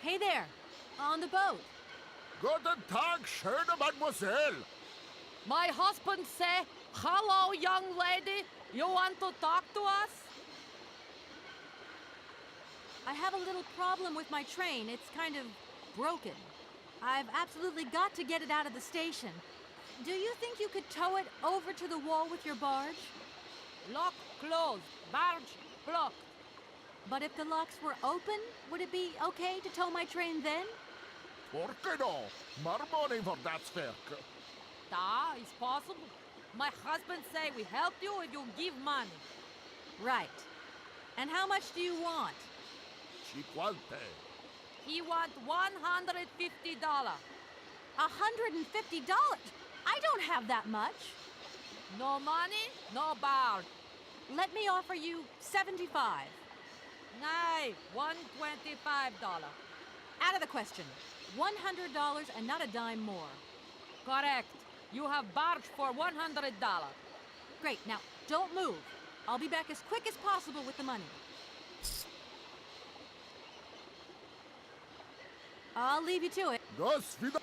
Hey there, on the boat. Guten Tag, schöne Mademoiselle. My husband say, hello, young lady. You want to talk to us? I have a little problem with my train. It's kind of broken. I've absolutely got to get it out of the station. Do you think you could tow it over to the wall with your barge? Lock closed. Barge blocked. But if the locks were open, would it be okay to tow my train then? Por qué no? More money for that work. Da, it's possible. My husband say we help you if you give money. Right. And how much do you want? Cinquante. He want $150. $150? I don't have that much. No money, no barge. Let me offer you $75. Nay, $125. Out of the question. $100 and not a dime more. Correct. You have barge for $100. Great. Now, don't move. I'll be back as quick as possible with the money. I'll leave you to it. Dos vida.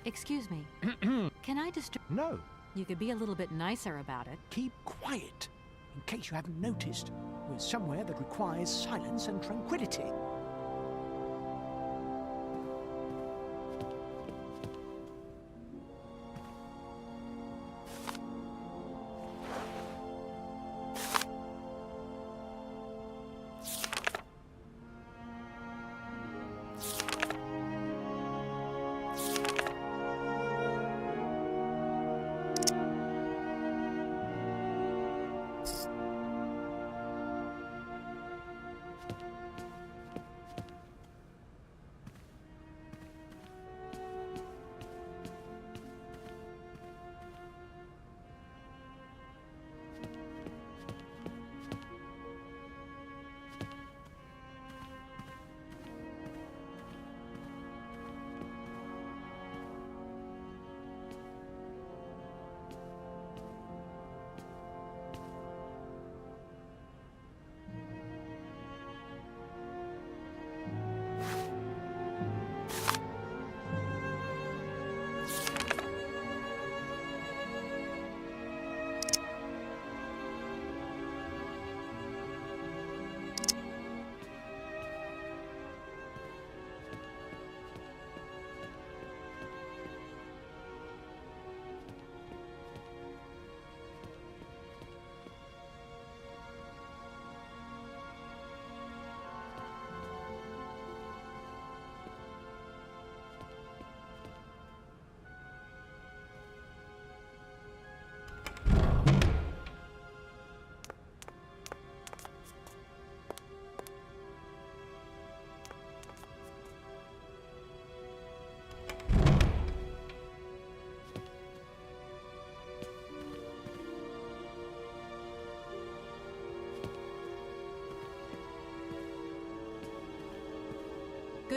Excuse me. Can I disturb? No, You could be a little bit nicer about it. keep quiet. In case you haven't noticed, we're somewhere that requires silence and tranquility.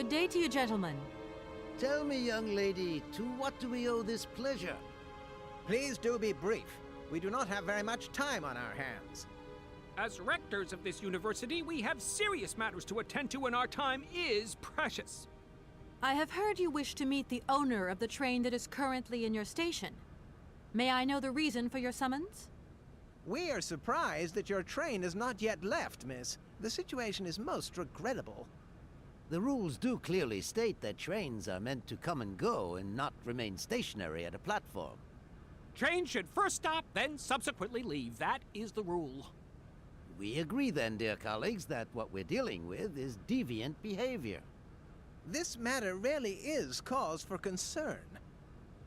Good day to you, gentlemen. Tell me, young lady, to what do we owe this pleasure? Please do be brief. We do not have very much time on our hands. As rectors of this university, we have serious matters to attend to, and our time is precious. I have heard you wish to meet the owner of the train that is currently in your station. May I know the reason for your summons? We are surprised that your train has not yet left, miss. The situation is most regrettable. The rules do clearly state that trains are meant to come and go and not remain stationary at a platform. Trains should first stop, then subsequently leave. That is the rule. We agree then, dear colleagues, that what we're dealing with is deviant behavior. This matter really is cause for concern.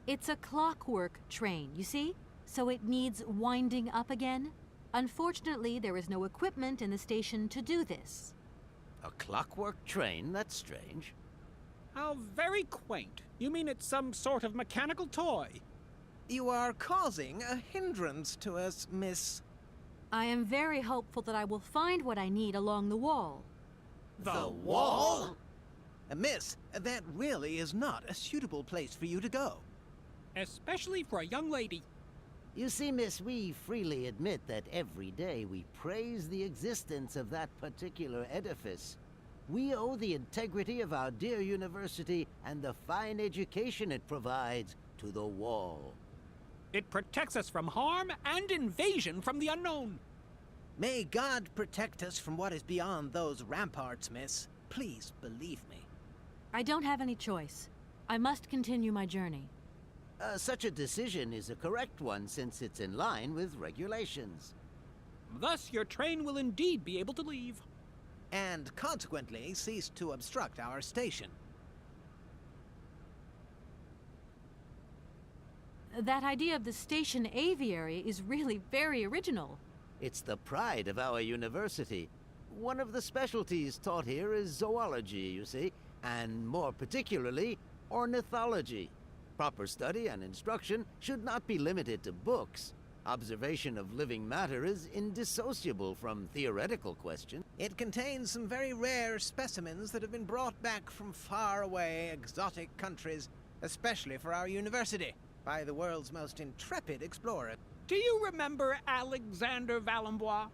It's a clockwork train, you see? So it needs winding up again. Unfortunately, there is no equipment in the station to do this. A clockwork train? That's strange. How very quaint. You mean it's some sort of mechanical toy? You are causing a hindrance to us, miss. I am very hopeful that I will find what I need along the wall. The wall? Miss, that really is not a suitable place for you to go. Especially for a young lady. You see, miss, we freely admit that every day we praise the existence of that particular edifice. We owe the integrity of our dear university and the fine education it provides to the wall. It protects us from harm and invasion from the unknown. May God protect us from what is beyond those ramparts, miss. Please believe me. I don't have any choice. I must continue my journey. Such a decision is a correct one since it's in line with regulations. Thus, your train will indeed be able to leave. And consequently cease to obstruct our station. That idea of the station aviary is really very original. It's the pride of our university. One of the specialties taught here is zoology, you see, and more particularly, ornithology. Proper study and instruction should not be limited to books. Observation of living matter is indissociable from theoretical questions. It contains some very rare specimens that have been brought back from faraway, exotic countries, especially for our university, by the world's most intrepid explorer. Do you remember Alexander Valenbois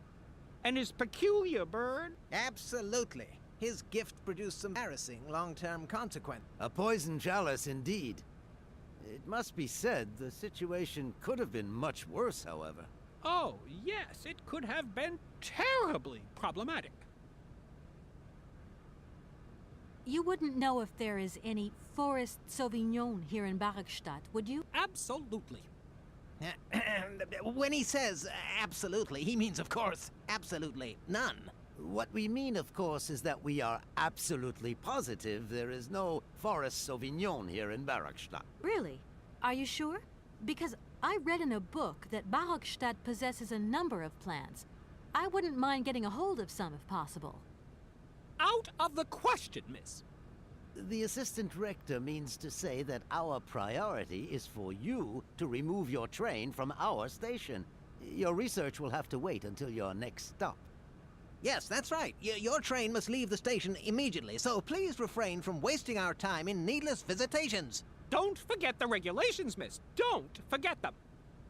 and his peculiar bird? Absolutely. His gift produced some embarrassing long-term consequences. A poison chalice indeed. It must be said, the situation could have been much worse, however. Oh, yes, it could have been terribly problematic. You wouldn't know if there is any forest Sauvignon here in Barrackstadt, would you? Absolutely. When he says absolutely, he means, of course, absolutely none. What we mean, of course, is that we are absolutely positive there is no forest Sauvignon here in Barrackstadt. Really? Are you sure? Because I read in a book that Barrackstadt possesses a number of plants. I wouldn't mind getting a hold of some if possible. Out of the question, miss. The assistant rector means to say that our priority is for you to remove your train from our station. Your research will have to wait until your next stop. Yes, that's right. Your train must leave the station immediately, so please refrain from wasting our time in needless visitations. Don't forget the regulations, miss. Don't forget them.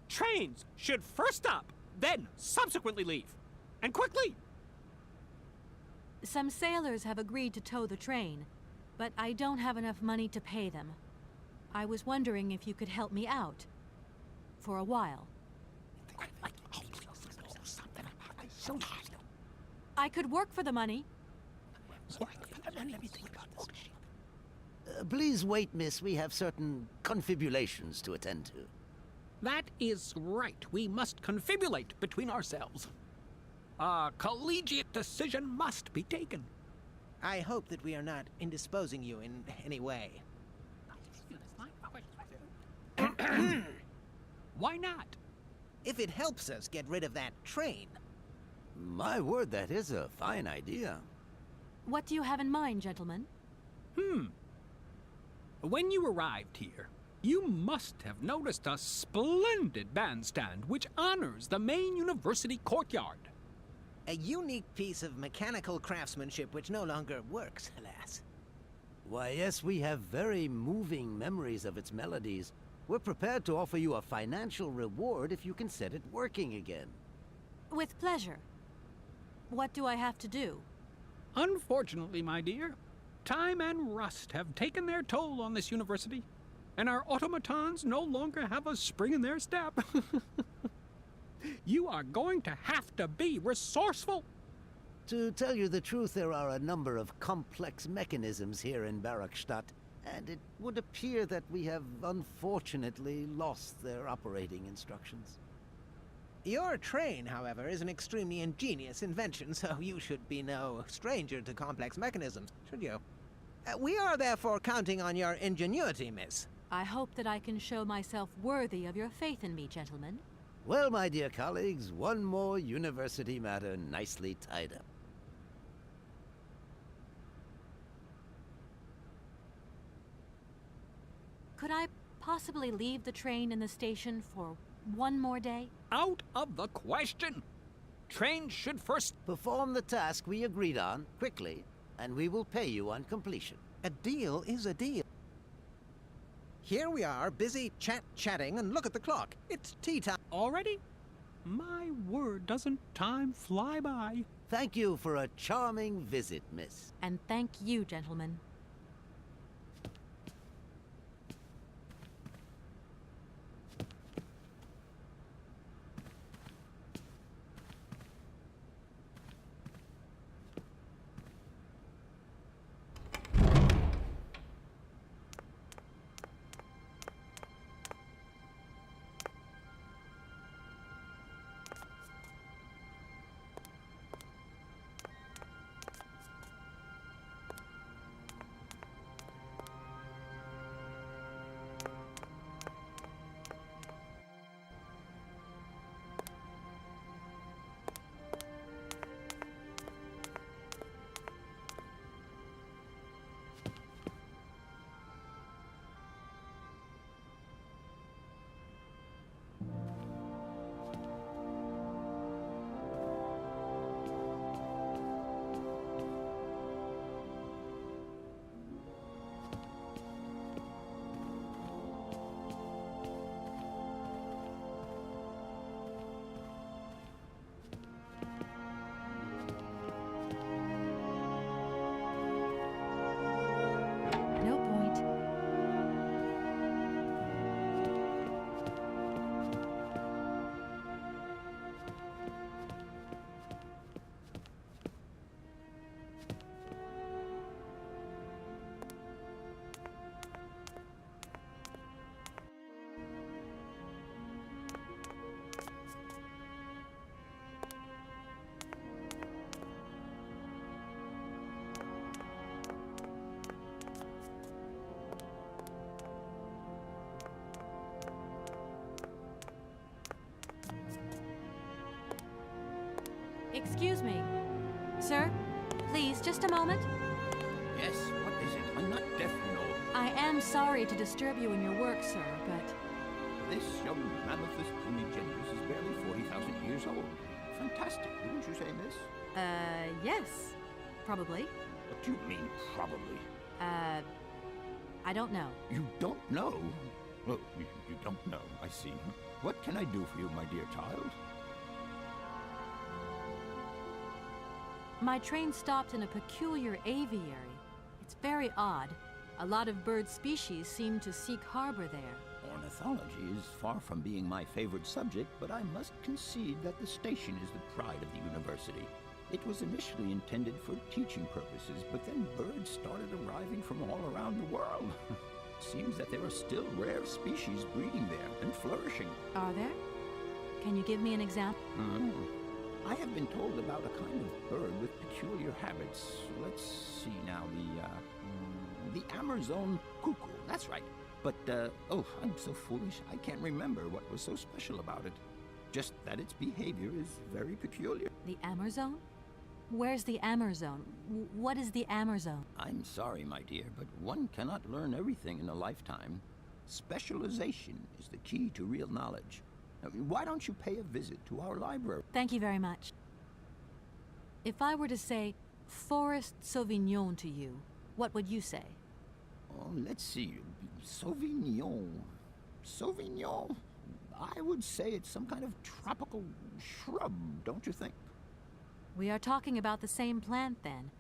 Trains should first stop, then subsequently leave. And quickly! Some sailors have agreed to tow the train, but I don't have enough money to pay them. I was wondering if you could help me out. For a while. I could work for the money. Please wait, miss. We have certain confibulations to attend to. That is right. We must confibulate between ourselves. A collegiate decision must be taken. I hope that we are not indisposing you in any way. Why not? If it helps us get rid of that train. My word, that is a fine idea. What do you have in mind, gentlemen? When you arrived here, you must have noticed a splendid bandstand which honors the main university courtyard. A unique piece of mechanical craftsmanship which no longer works, alas. Why, yes, we have very moving memories of its melodies. We're prepared to offer you a financial reward if you can set it working again. With pleasure. What do I have to do? Unfortunately, my dear, time and rust have taken their toll on this university, and our automatons no longer have a spring in their step. You are going to have to be resourceful. To tell you the truth, there are a number of complex mechanisms here in Barakstadt, and it would appear that we have unfortunately lost their operating instructions. Your train, however, is an extremely ingenious invention, so you should be no stranger to complex mechanisms, should you? We are therefore counting on your ingenuity, miss. I hope that I can show myself worthy of your faith in me, gentlemen. Well, my dear colleagues, one more university matter nicely tied up. Could I possibly leave the train in the station for one more day? Out of the question. Trains should first... Perform the task we agreed on, quickly, and we will pay you on completion. A deal is a deal. Here we are, busy chatting, and look at the clock. It's tea time. Already? My word, doesn't time fly by? Thank you for a charming visit, miss. And thank you, gentlemen. No point. Excuse me. Sir, please, just a moment. Yes, what is it? I'm not deaf, no. I am sorry to disturb you in your work, sir, but This young mammothus primigenius is barely 40,000 years old. Fantastic, wouldn't you say, miss? yes. Probably. What do you mean, probably? I don't know. You don't know? Oh, you don't know, I see. What can I do for you, my dear child? My train stopped in a peculiar aviary. It's very odd. A lot of bird species seem to seek harbor there. Ornithology is far from being my favorite subject, but I must concede that the station is the pride of the university. It was initially intended for teaching purposes, but then birds started arriving from all around the world. Seems that there are still rare species breeding there and flourishing. Are there? Can you give me an example? I have been told about a kind of bird with peculiar habits. Let's see now, the Amazon cuckoo. That's right. But, oh, I'm so foolish. I can't remember what was so special about it. Just that its behavior is very peculiar. The Amazon? Where's the Amazon? What is the Amazon? I'm sorry, my dear, but one cannot learn everything in a lifetime. Specialization is the key to real knowledge. Why don't you pay a visit to our library? Thank you very much. If I were to say Forest Sauvignon to you, what would you say? Oh, let's see. Sauvignon. Sauvignon? I would say it's some kind of tropical shrub, don't you think? We are talking about the same plant then.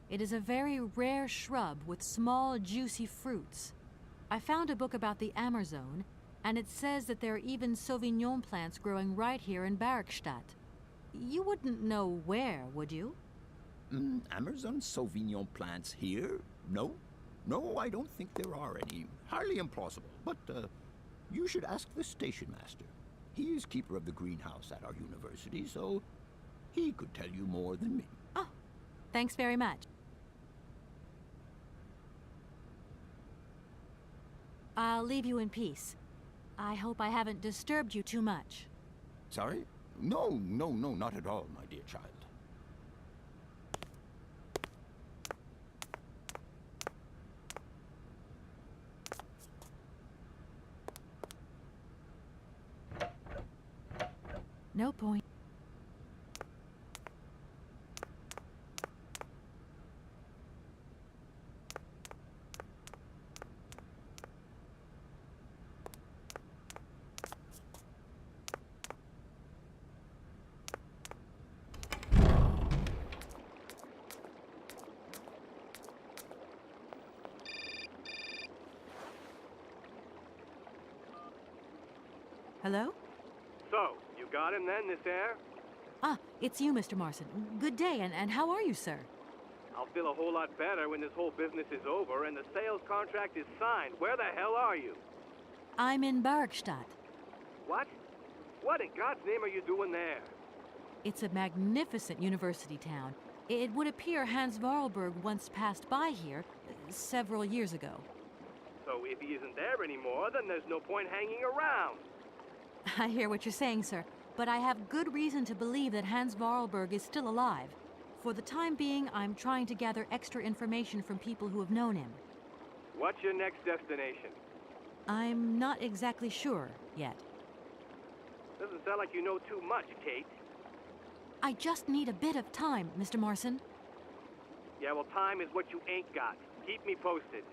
It is a very rare shrub with small, juicy fruits. I found a book about the Amazon, and it says that there are even Sauvignon plants growing right here in Bergstadt. You wouldn't know where, would you? Amazon Sauvignon plants here? No. No, I don't think there are any. Highly implausible. But, you should ask the station master. He is keeper of the greenhouse at our university, so he could tell you more than me. Oh, thanks very much. I'll leave you in peace. I hope I haven't disturbed you too much. Sorry? No, not at all, my dear child. No point. Hello? So, you got him then, this air? Ah, it's you, Mr. Marson. Good day, and how are you, sir? I'll feel a whole lot better when this whole business is over and the sales contract is signed. Where the hell are you? I'm in Bergstadt. What? What in God's name are you doing there? It's a magnificent university town. It would appear Hans Vorarlberg once passed by here several years ago. So if he isn't there anymore, then there's no point hanging around. I hear what you're saying, sir, but I have good reason to believe that Hans Vorarlberg is still alive. For the time being, I'm trying to gather extra information from people who have known him. What's your next destination? I'm not exactly sure yet. Doesn't sound like you know too much, Kate. I just need a bit of time, Mr. Marson. Yeah, well, time is what you ain't got. Keep me posted.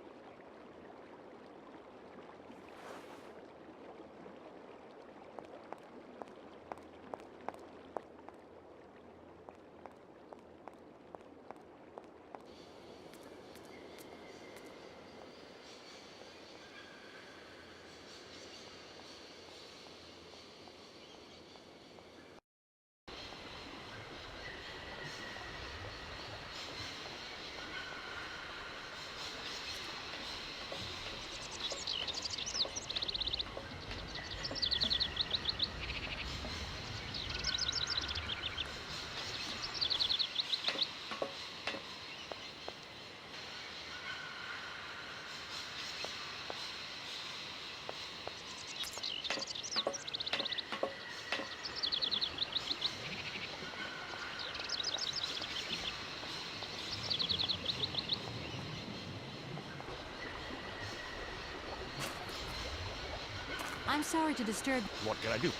I'm sorry to disturb. What can I do?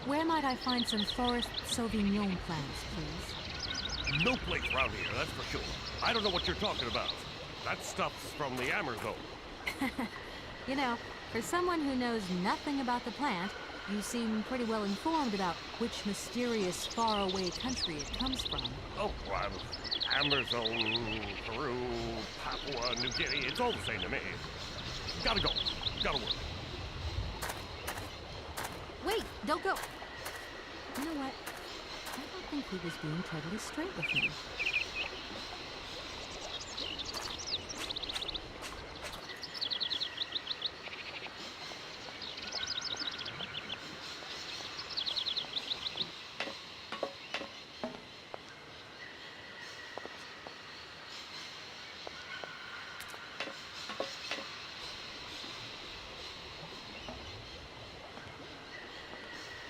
Where might I find some forest Sauvignon plants, please? No place around here, that's for sure. I don't know what you're talking about. That stuff's from the Amazon. You know, for someone who knows nothing about the plant, you seem pretty well informed about which mysterious faraway country it comes from. Oh, Amazon, Peru, Papua New Guinea, it's all the same to me. Gotta go. Gotta work. Wait, don't go. You know what? I don't think he was being totally straight with me.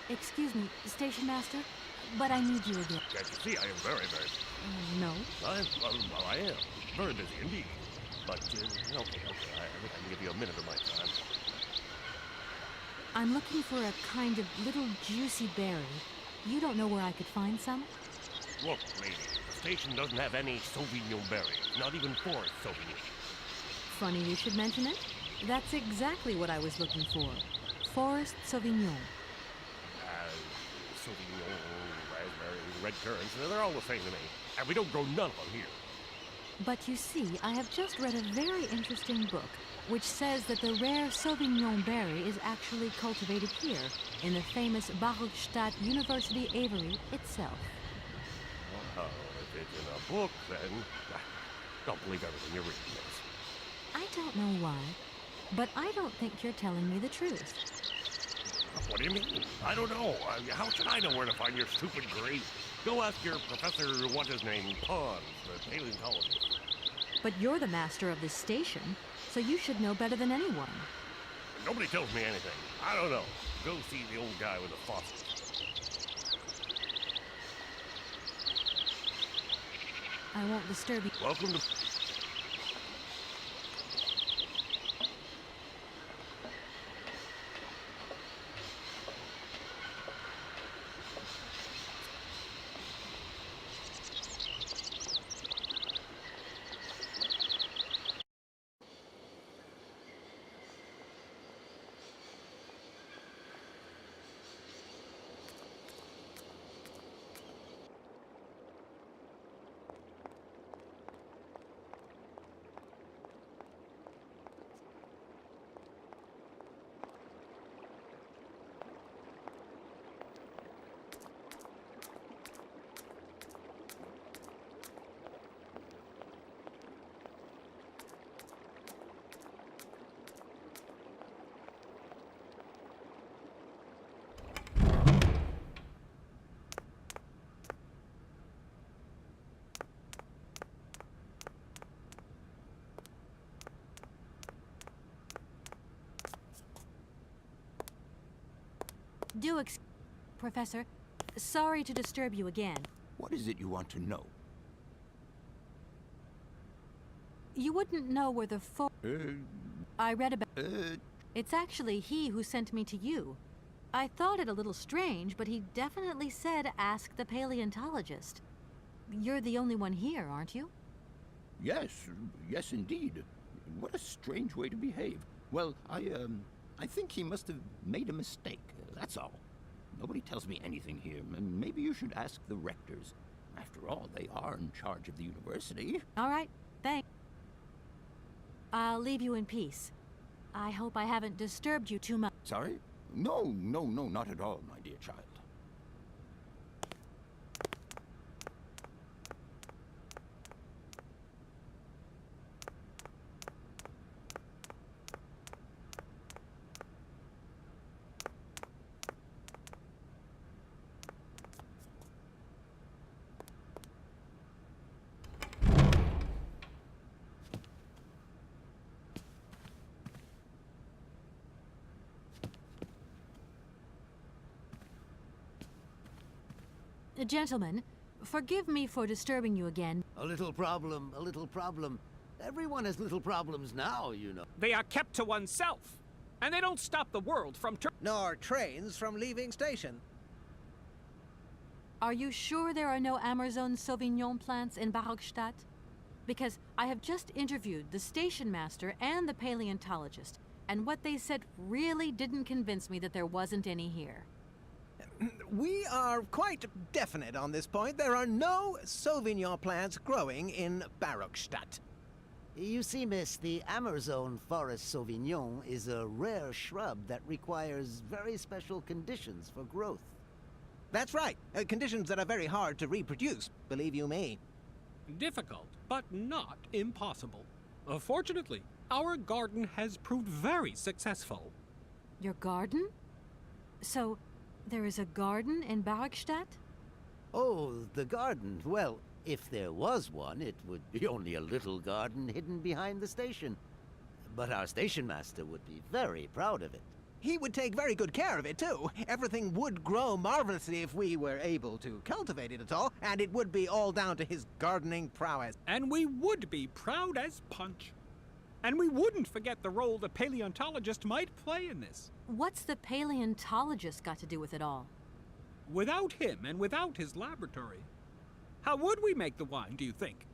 Excuse me, Station Master, but I need you again. Can't you see I am very, very... No. I am. Very busy indeed. But, okay, I can give you a minute of my time. I'm looking for a kind of little juicy berry. You don't know where I could find some? Look, lady, station doesn't have any Sauvignon berries, not even forest Sauvignon. Funny you should mention it. That's exactly what I was looking for. Forest Sauvignon. Sauvignon, raspberries, red currants, they're all the same to me. And we don't grow none of them here. But you see, I have just read a very interesting book which says that the rare Sauvignon berry is actually cultivated here, in the famous Barokstadt University aviary itself. Well, if it's in a book, then don't believe everything you're reading, Miss. I don't know why, but I don't think you're telling me the truth. What do you mean? I don't know. How should I know where to find your stupid grave? Go ask your professor, what's his name, Pons, the paleontologist. But you're the master of this station, so you should know better than anyone. Nobody tells me anything. I don't know. Go see the old guy with the fossils. I won't disturb you. Welcome to... Professor, sorry to disturb you again. What is it you want to know? You wouldn't know where the I read about... It's actually he who sent me to you. I thought it a little strange, but he definitely said ask the paleontologist. You're the only one here, aren't you? Yes, yes indeed. What a strange way to behave. Well, I think he must have made a mistake, that's all. Nobody tells me anything here, and maybe you should ask the rectors. After all, they are in charge of the university. All right, thanks. I'll leave you in peace. I hope I haven't disturbed you too much. Sorry? No, not at all, my dear child. Gentlemen, forgive me for disturbing you again. A little problem, a little problem. Everyone has little problems now, you know. They are kept to oneself, and they don't stop the world from Nor trains from leaving station. Are you sure there are no Amazon Sauvignon plants in Barokstadt? Because I have just interviewed the station master and the paleontologist, and what they said really didn't convince me that there wasn't any here. We are quite definite on this point. There are no Sauvignon plants growing in Barokstadt. You see, miss, the Amazon Forest Sauvignon is a rare shrub that requires very special conditions for growth. That's right. Conditions that are very hard to reproduce, believe you me. difficult, but not impossible. Fortunately, our garden has proved very successful. Your garden? So, there is a garden in Barokstadt? Oh, the garden. Well, if there was one, it would be only a little garden hidden behind the station. But our station master would be very proud of it. He would take very good care of it, too. Everything would grow marvelously if we were able to cultivate it at all, and it would be all down to his gardening prowess. And we would be proud as punch. And we wouldn't forget the role the paleontologist might play in this. What's the paleontologist got to do with it all? Without him and without his laboratory, How would we make the wine, do you think?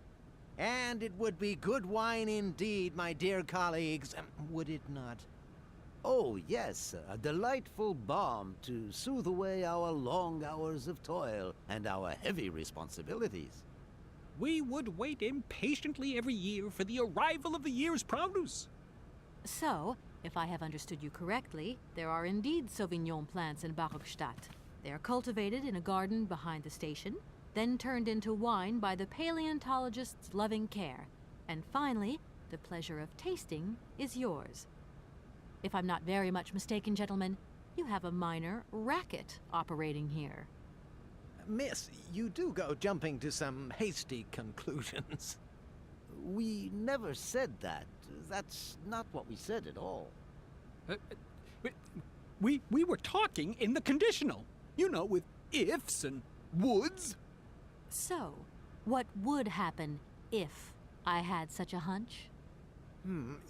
And it would be good wine indeed, my dear colleagues, would it not? Oh, yes, a delightful balm to soothe away our long hours of toil and our heavy responsibilities. We would wait impatiently every year for the arrival of the year's produce. So, if I have understood you correctly, there are indeed Sauvignon plants in Barockstadt. They are cultivated in a garden behind the station, then turned into wine by the paleontologist's loving care, and finally, the pleasure of tasting is yours. If I'm not very much mistaken, gentlemen, you have a minor racket operating here. Miss, you do go jumping to some hasty conclusions. We never said that. That's not what we said at all. We were talking in the conditional. You know, with ifs and woulds. So, what would happen if I had such a hunch?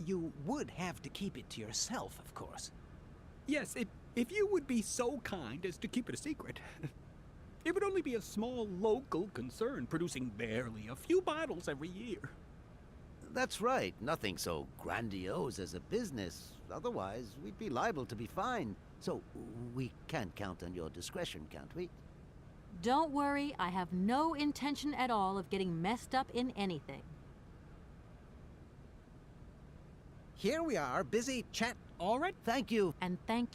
You would have to keep it to yourself, of course. Yes, if you would be so kind as to keep it a secret. It would only be a small local concern, producing barely a few bottles every year. That's right, nothing so grandiose as a business. Otherwise, we'd be liable to be fined. So, we can count on your discretion, can't we? Don't worry, I have no intention at all of getting messed up in anything. Here we are, busy chat. All right. Thank you. And thank